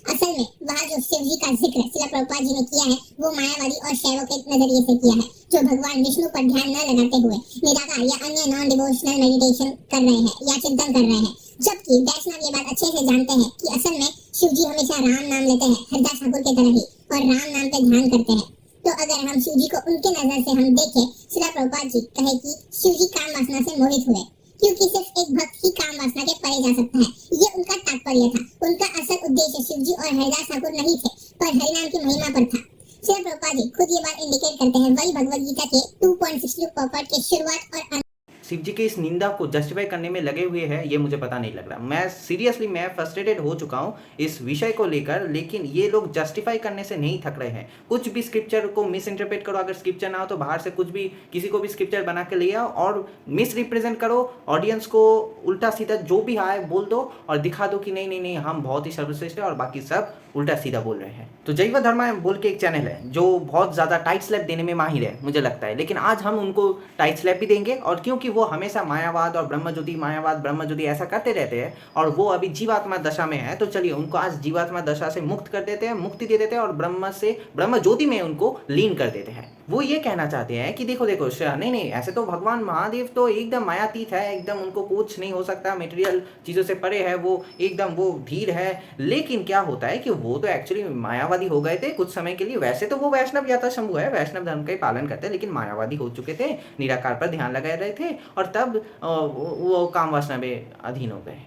असल में वहाँ जो शिव जी का जिक्र श्रील प्रभुपाद जी ने किया है वो मायावादी और शैवों के नजरिए से किया है, जो भगवान विष्णु पर ध्यान न लगाते हुए निराकार या अन्य नॉन डिवोशनल मेडिटेशन कर रहे हैं या चिंतन कर रहे हैं। जबकि वैष्णव ये बात अच्छे से जानते हैं कि असल में शिव जी हमेशा राम नाम लेते हैं, हरदास ठाकुर की तरह ही, और राम नाम पे ध्यान करते हैं। तो अगर हम शिव जी को उनके नजर से हम देखें, श्रील प्रभुपाद जी कहे कि शिव जी काम वासना से मोहित हुए, क्योंकि सिर्फ एक भक्त ही काम वासना के परे जा सकता है। ये उनका तात्पर्य था। उनका असल उद्देश्य शिव जी और हरिदास ठाकुर नहीं थे, पर हरिनाम की महिमा पर था। श्री प्रभुपाद जी खुद ये बात इंडिकेट करते हैं वही भगवद गीता के 2.62 पर्पट के शुरुआत और शिव जी की इस निंदा को जस्टिफाई करने में लगे हुए हैं, ये मुझे पता नहीं लग रहा। मैं सीरियसली मैं फ्रस्ट्रेटेड हो चुका हूँ इस विषय को लेकर, लेकिन ये लोग जस्टिफाई करने से नहीं थक रहे हैं। कुछ भी स्क्रिप्चर को मिस इंटरप्रेट करो, अगर स्क्रिप्चर ना हो तो बाहर से कुछ भी किसी को भी स्क्रिप्चर बना के ले आओ और मिस रिप्रेजेंट करो, ऑडियंस को उल्टा सीधा जो भी आए बोल दो और दिखा दो कि नहीं नहीं नहीं हम बहुत ही सर्वश्रेष्ठ है और बाकी सब उल्टा सीधा बोल रहे हैं। तो जैव धर्मा बोल के एक चैनल है जो बहुत ज़्यादा टाइट स्लैप देने में माहिर है मुझे लगता है, लेकिन आज हम उनको टाइट स्लैप भी देंगे। और क्योंकि वो हमेशा मायावाद और ब्रह्मज्योति मायावाद ब्रह्मज्योति ऐसा करते रहते हैं और वो अभी जीवात्मा दशा में है, तो चलिए उनको आज जीवात्मा दशा से मुक्त कर देते हैं, मुक्ति दे देते हैं और ब्रह्म से ब्रह्म ज्योति में उनको लीन कर देते हैं। वो ये कहना चाहते हैं कि देखो देखो नहीं नहीं ऐसे तो भगवान महादेव तो एकदम मायातीत है, एकदम उनको कुछ नहीं हो सकता, मटेरियल चीज़ों से परे है, वो एकदम वो धीर है। लेकिन क्या होता है कि वो तो एक्चुअली मायावादी हो गए थे कुछ समय के लिए। वैसे तो वो वैष्णव यथाशंभु है, वैष्णव धर्म का ही पालन करते हैं, लेकिन मायावादी हो चुके थे, निराकार पर ध्यान लगा रहे थे और तब वो काम वासना में अधीन हो गए।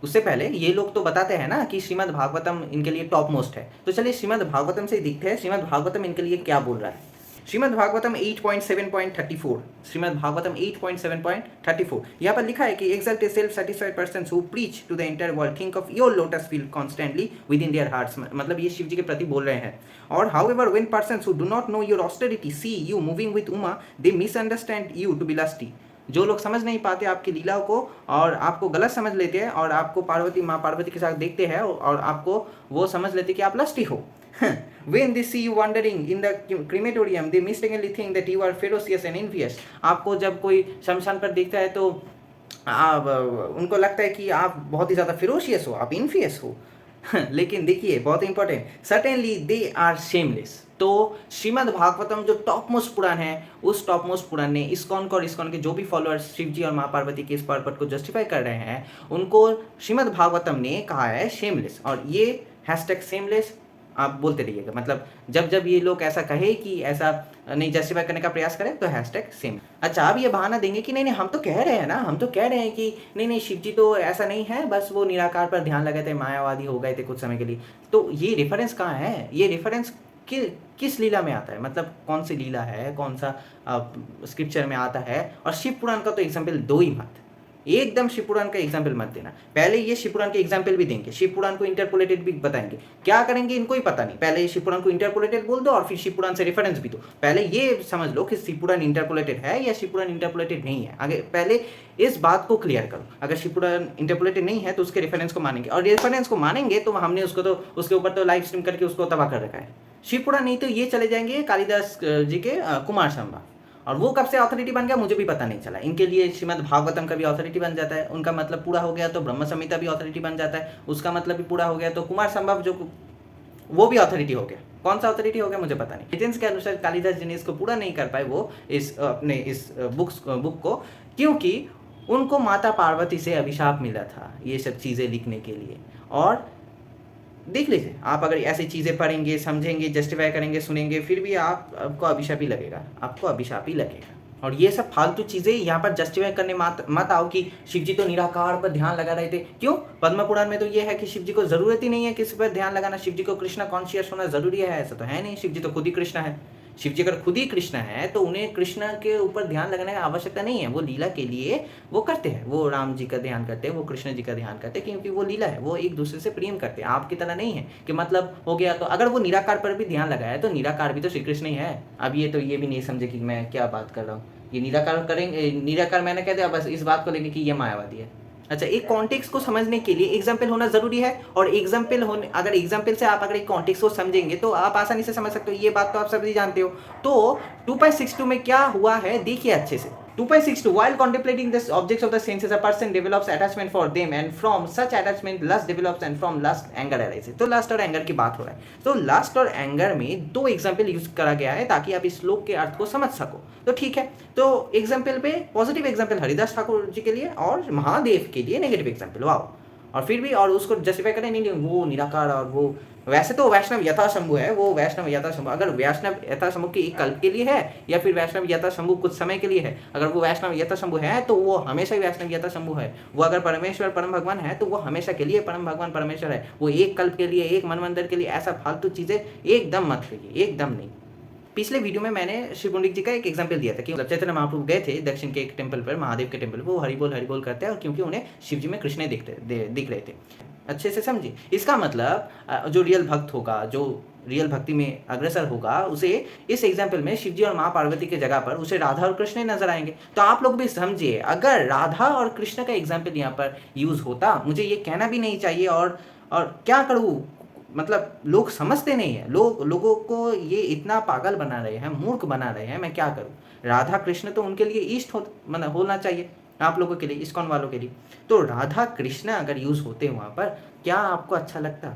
उससे पहले ये लोग तो बताते हैं ना कि श्रीमद् भागवतम इनके लिए टॉप मोस्ट है। तो चलिए श्रीमद् भागवतम से दिखते हैं श्रीमद् भागवतम इनके लिए क्या बोल रहा है। श्रीमद् भागवतम 8.7.34, श्रीमद् भागवतम 8.7.34 यहाँ पर लिखा है कि exalt a self-satisfied persons who preach to the entire world think of your lotus feet constantly within their hearts। मतलब ये शिव जी के प्रति बोल रहे हैं। और however when persons who do not know your austerity see you moving with Uma, they misunderstand you to be lusty। जो लोग समझ नहीं पाते आपकी लीलाओं को और आपको गलत समझ लेते हैं और आपको पार्वती माँ पार्वती के साथ देखते हैं और आपको वो समझ लेते कि आप लस्टी हो। When they see you wandering in the crematorium, they mistakenly think that you are ferocious and envious। आपको जब कोई शमशान पर देखता है तो आप उनको लगता है कि आप बहुत ही ज़्यादा फिरोशियस हो, आप इन्फियस हो। लेकिन देखिए बहुत important, certainly they are shameless. तो श्रीमद् भागवतम जो टॉप मोस्ट पुराण है, उस टॉप मोस्ट पुराण ने इस्कॉन को और इस्कॉन के जो भी फॉलोअर्स शिव जी और माँ पार्वती के इस पर्पट को जस्टिफाई कर रहे हैं, उनको श्रीमद् भागवतम ने कहा है शेमलेस। और ये हैशटैग शेमलेस आप बोलते रहिएगा, मतलब जब जब ये लोग ऐसा कहे कि ऐसा नहीं जस्टिफाई करने का प्रयास करें तो हैशटैग सेम। अच्छा अब ये बहाना देंगे कि नहीं नहीं हम तो कह रहे हैं ना, हम तो कह रहे हैं कि नहीं नहीं शिव जी तो ऐसा नहीं है, बस वो निराकार पर ध्यान लगाए थे, मायावादी हो गए थे कुछ समय के लिए। तो ये रेफरेंस कहाँ है, ये रेफरेंस किस लीला में आता है, मतलब कौन सी लीला है, कौन सा स्क्रिप्चर में आता है। और शिव पुराण का तो एग्जाम्पल दो ही मत, एकदम शिव पुराण का एग्जाम्पल मत देना। पहले ये शिव पुराण के एग्जाम्पल भी देंगे, शिव पुराण को इंटरपोलेटेड भी बताएंगे, क्या करेंगे इनको ही पता नहीं। पहले शिव पुराण को इंटरपोलेटेड बोल दो और फिर शिव पुराण से रेफरेंस भी दो। पहले ये समझ लो कि शिव पुराण इंटरपोलेटेड है या शिव पुराण इंटरपोलेटेड नहीं है, आगे पहले इस बात को क्लियर करो। अगर शिव पुराण इंटरपोलेटेड नहीं है तो उसके रेफरेंस को मानेंगे, और रेफरेंस को मानेंगे तो हमने उसको तो उसके ऊपर तो लाइव स्ट्रीम करके उसको तबाह कर रखा है। शिव पुराण नहीं तो ये चले जाएंगे कालिदास जी के कुमार संभव, और वो कब से अथॉरिटी बन गया मुझे भी पता नहीं चला। इनके लिए श्रीमद् भागवतम का भी अथॉरिटी बन जाता है, उनका मतलब पूरा हो गया तो ब्रह्म संहिता भी अथॉरिटी बन जाता है, उसका मतलब भी पूरा हो गया तो कुमार संभव जो वो भी अथॉरिटी हो गया। कौन सा अथॉरिटी हो गया मुझे पता नहीं। एजेंट्स के अनुसार कालिदास जी ने इसको पूरा नहीं कर पाए वो इस अपने इस बुक को, क्योंकि उनको माता पार्वती से अभिशाप मिला था ये सब चीज़ें लिखने के लिए। और देख लीजिए आप अगर ऐसी चीज़ें पढ़ेंगे, समझेंगे, जस्टिफाई करेंगे, सुनेंगे, फिर भी आपको अभिशाप ही लगेगा, आपको अभिशाप ही लगेगा। और ये सब फालतू चीज़ें यहाँ पर जस्टिफाई करने मत आओ कि शिव जी तो निराकार पर ध्यान लगा रहे थे। क्यों? पद्म पुराण में तो ये है कि शिव जी को ज़रूरत ही नहीं है किसी पर ध्यान लगाना, शिव जी को कृष्ण कॉन्शियस होना ज़रूरी है, ऐसा तो है नहीं। शिव जी तो खुद ही कृष्ण है। शिव जी अगर खुद ही कृष्ण है तो उन्हें कृष्ण के ऊपर ध्यान लगाने की आवश्यकता नहीं है। वो लीला के लिए वो करते हैं, वो राम जी का ध्यान करते हैं, वो कृष्ण जी का ध्यान करते हैं, क्योंकि वो लीला है, वो एक दूसरे से प्रेम करते हैं। आपकी तरह नहीं है कि मतलब हो गया तो अगर वो निराकार पर भी ध्यान लगाया तो निराकार भी तो श्री कृष्ण ही है। अब ये तो ये भी नहीं समझे कि मैं क्या बात कर रहा हूँ। ये निराकार करेंगे, निराकार मैंने कह दिया बस इस बात को लेंगे कि ये मायावादी है। अच्छा, एक कॉन्टेक्स्ट को समझने के लिए एग्जाम्पल होना जरूरी है, और एग्जाम्पल होने अगर एग्जाम्पल से आप अगर एक कॉन्टेक्स्ट को समझेंगे तो आप आसानी से समझ सकते हो। ये बात तो आप सभी जानते हो। तो 2.62 में क्या हुआ है देखिए अच्छे से। 2.62 While contemplating the objects of the senses, a person develops attachment for them, and from such attachment lust develops, and from lust anger arises. तो लस्ट और एंगर की बात हो रहा है. तो लस्ट और एंगर में दो एग्जाम्पल यूज करा गया है ताकि आप इस श्लोक के अर्थ को समझ सको. तो ठीक है, तो एग्जाम्पल पे पॉजिटिव एग्जाम्पल हरिदास ठाकुर जी के लिए और महादेव के लिए नेगेटिव एग्जाम्पल. वाओ. और फिर भी और उसको जस्टिफाई करें नहीं वो निराकार और वो वैसे तो वैष्णव यथाशंभु है, वो वैष्णव यथाशंभु. अगर वैष्णव यथाशंभु की एक कल्प के लिए है या फिर वैष्णव यथाशंभु कुछ समय के लिए है, अगर वो वैष्णव यथाशंभु है तो वो हमेशा ही वैष्णव यथाशंभु है. वो अगर परमेश्वर परम भगवान है तो वो हमेशा के लिए परम भगवान परमेश्वर है. वो एक कल्प के लिए एक मनवंतर के लिए ऐसा फालतू चीज़ें एकदम मत लीजिए, एकदम नहीं. पिछले वीडियो में मैंने शिव पुंडलिक जी का एक एग्जाम्पल दिया था कि चैतन्य महाप्रभु गए थे दक्षिण के एक टेम्पल पर, महादेव के टेम्पल पर. वो हरि बोल करते हैं और क्योंकि उन्हें शिव जी में कृष्ण दिख रहे थे. अच्छे से समझिए. इसका मतलब जो रियल भक्त होगा, जो रियल भक्ति में अग्रसर होगा, उसे इस एग्जाम्पल में शिव जी और माँ पार्वती के जगह पर उसे राधा और कृष्ण नजर आएंगे. तो आप लोग भी समझिए, अगर राधा और कृष्ण का एग्जाम्पल यहाँ पर यूज होता, मुझे ये कहना भी नहीं चाहिए. और क्या करूँ, मतलब लोग समझते नहीं है, लोगों को ये इतना पागल बना रहे हैं, मूर्ख बना रहे हैं. मैं क्या करूँ. राधा कृष्ण तो उनके लिए इष्ट होना चाहिए, आप लोगों के लिए, इस्कॉन वालों के लिए. तो राधा कृष्ण अगर यूज होते वहाँ पर, क्या आपको अच्छा लगता?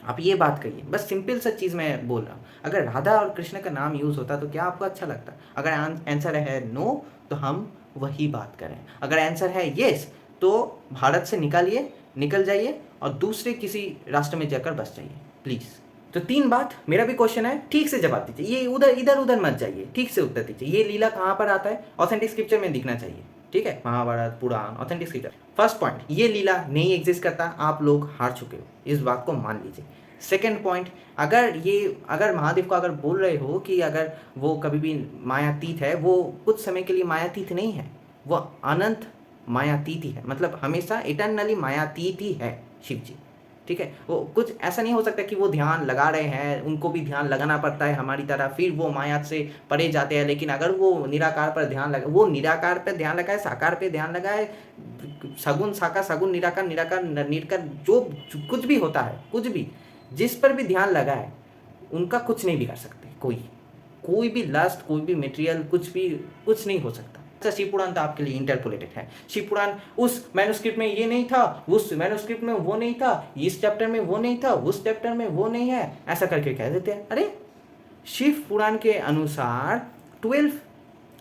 आप ये बात कहिए. बस सिंपल सा चीज़ मैं बोल रहा हूँ. अगर राधा और कृष्ण का नाम यूज होता तो क्या आपको अच्छा लगता? अगर आंसर है नो तो हम वही बात करें. अगर आंसर है येस तो भारत से निकल जाइए और दूसरे किसी राष्ट्र में जाकर बस जाइए प्लीज़. तो 3 बात, मेरा भी क्वेश्चन है, ठीक से जवाब दीजिए. ये इधर उधर मत जाइए, ठीक से उत्तर दीजिए. ये लीला कहाँ पर आता है? ऑथेंटिक स्क्रिप्चर में दिखना चाहिए. ठीक है, महाभारत, पुराण, ऑथेंटिक स्क्रिप्चर. फर्स्ट पॉइंट, ये लीला नहीं एग्जिस्ट करता, आप लोग हार चुके हो, इस बात को मान लीजिए. सेकेंड पॉइंट, अगर महादेव को अगर बोल रहे हो कि अगर वो कभी भी मायातीत है, वो कुछ समय के लिए मायातीत नहीं है, वो अनंत मायातीत ही है. मतलब हमेशा इटर्नली मायातीत ही है शिव जी. ठीक है, वो कुछ ऐसा नहीं हो सकता कि वो ध्यान लगा रहे हैं, उनको भी ध्यान लगाना पड़ता है हमारी तरह, फिर वो माया से परे जाते हैं. लेकिन अगर वो निराकार पर ध्यान लगा, वो निराकार पर ध्यान लगाए, साकार पे ध्यान लगाए, सगुण साकार, सगुण निराकार, निराकार निर्कार, जो कुछ भी होता है, कुछ भी जिस पर भी ध्यान लगाए, उनका कुछ नहीं बिगाड़ सकते. कोई भी लस्ट, कोई भी मटेरियल, कुछ नहीं हो सकता. अच्छा, शिव पुराण तो आपके लिए इंटरपोलेटेड है. शिव पुराण उस मैन्युस्क्रिप्ट में ये नहीं था, उस मैन्युस्क्रिप्ट में वो नहीं था, इस चैप्टर में वो नहीं था, उस चैप्टर में वो नहीं है, ऐसा करके कह देते हैं. अरे शिव पुराण के अनुसार 12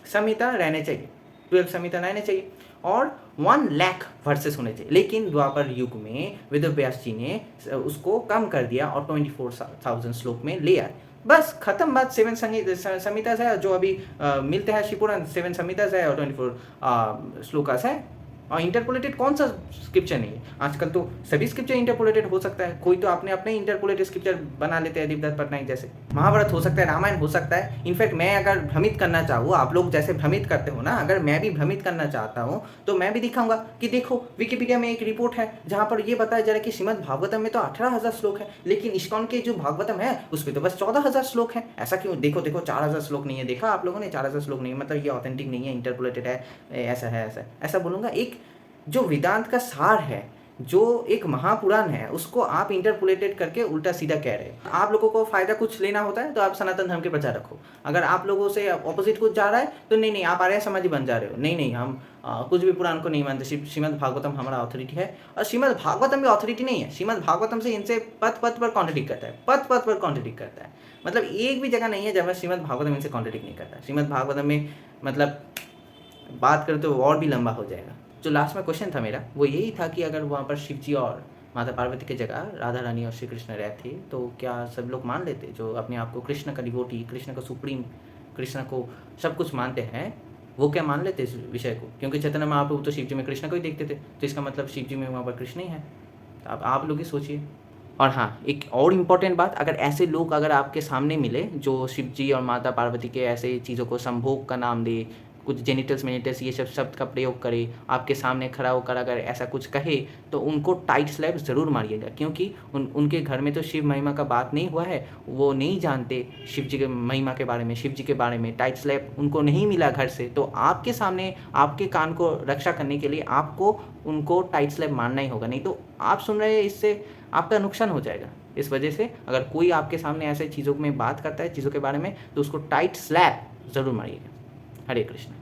संहिता रहने चाहिए, 12 संहिता रहने चाहिए और 1 लाख वर्सेस होने चाहिए. लेकिन द्वापर युग में वेद व्यास जी ने उसको कम कर दिया और 24,000 श्लोक में ले आए. बस खत्म बात. 7 संहिता है जो अभी मिलते हैं शिव पुराण, 7 संहिता है और 24 श्लोकास है. और इंटरपोलेटेड कौन सा स्क्रिप्चर नहीं है? आजकल तो सभी स्क्रिप्चर इंटरपोलेटेड हो सकता है. कोई तो अपने इंटरपोलेटेड स्क्रिप्चर बना लेते हैं, दिव्यदत्त पटनायक जैसे. महाभारत हो सकता है, रामायण हो सकता है. इनफैक्ट मैं अगर भ्रमित करना चाहूँ, आप लोग जैसे भ्रमित करते हो ना, अगर मैं भी भ्रमित करना चाहता हूँ तो मैं भी दिखाऊंगा कि देखो विकिपीडिया में एक रिपोर्ट है जहाँ पर ये बताया जा रहा है कि श्रीमद् भागवतम में तो 18,000 श्लोक है, लेकिन इस्कॉन के जो भागवतम है उस पर तो बस 14,000 श्लोक है. ऐसा क्यों? देखो 4,000 श्लोक नहीं है. देखा आप लोगों ने? 4,000 श्लोक नहीं है, मतलब ये ऑथेंटिक नहीं है, इंटरपोलेटेड है, ऐसा बोलूँगा. एक जो वेदांत का सार है, जो एक महापुराण है, उसको आप इंटरपोलेटेड करके उल्टा सीधा कह रहे हैं. आप लोगों को फायदा कुछ लेना होता है तो आप सनातन धर्म के प्रचार रखो. अगर आप लोगों से ऑपोजिट कुछ जा रहा है तो नहीं, आप आर्य समाजी बन जा रहे हो. नहीं, हम कुछ भी पुराण को नहीं मानते. श्रीमद् भागवतम हमारा अथॉरिटी है और श्रीमद् भागवतम भी अथॉरिटी नहीं है. श्रीमद् भागवतम से इनसे पद पर कॉन्ट्रडिक्ट करता है, पद पर कॉन्ट्रडिक्ट करता है. मतलब एक भी जगह नहीं है जब श्रीमद् भागवतम इनसे कॉन्ट्रडिक्ट नहीं करता. श्रीमद् भागवतम में मतलब बात करें तो और भी लंबा हो जाएगा. जो लास्ट में क्वेश्चन था मेरा वो यही था कि अगर वहाँ पर शिव जी और माता पार्वती की जगह राधा रानी और श्री कृष्ण रहते तो क्या सब लोग मान लेते? जो अपने आप को कृष्ण का डिवोटी, कृष्ण का सुप्रीम, कृष्ण को सब कुछ मानते हैं, वो क्या मान लेते इस विषय को? क्योंकि चैतन्य महाप्रभु तो शिव जी में कृष्ण को ही देखते थे, तो इसका मतलब शिव जी में वहाँ पर कृष्ण ही है. तो आप लोग ही सोचिए. और हाँ, एक और इम्पॉर्टेंट बात, अगर ऐसे लोग अगर आपके सामने मिले जो शिव जी और माता पार्वती के ऐसे चीज़ों को संभोग का नाम दे, कुछ जेनिटल्स मेनिटल्स ये सब शब्द का प्रयोग करे, आपके सामने खड़ा होकर अगर ऐसा कुछ कहे तो उनको टाइट स्लैप ज़रूर मारिएगा. क्योंकि उनके घर में तो शिव महिमा का बात नहीं हुआ है, वो नहीं जानते शिव जी के महिमा के बारे में, शिव जी के बारे में. टाइट स्लैप उनको नहीं मिला घर से, तो आपके सामने आपके कान को रक्षा करने के लिए आपको उनको टाइट स्लैप मारना ही होगा. नहीं तो आप सुन रहे हैं, इससे आपका नुकसान हो जाएगा. इस वजह से अगर कोई आपके सामने ऐसे चीज़ों में बात करता है, चीज़ों के बारे में, तो उसको टाइट स्लैप ज़रूर मारिएगा. हरे कृष्ण.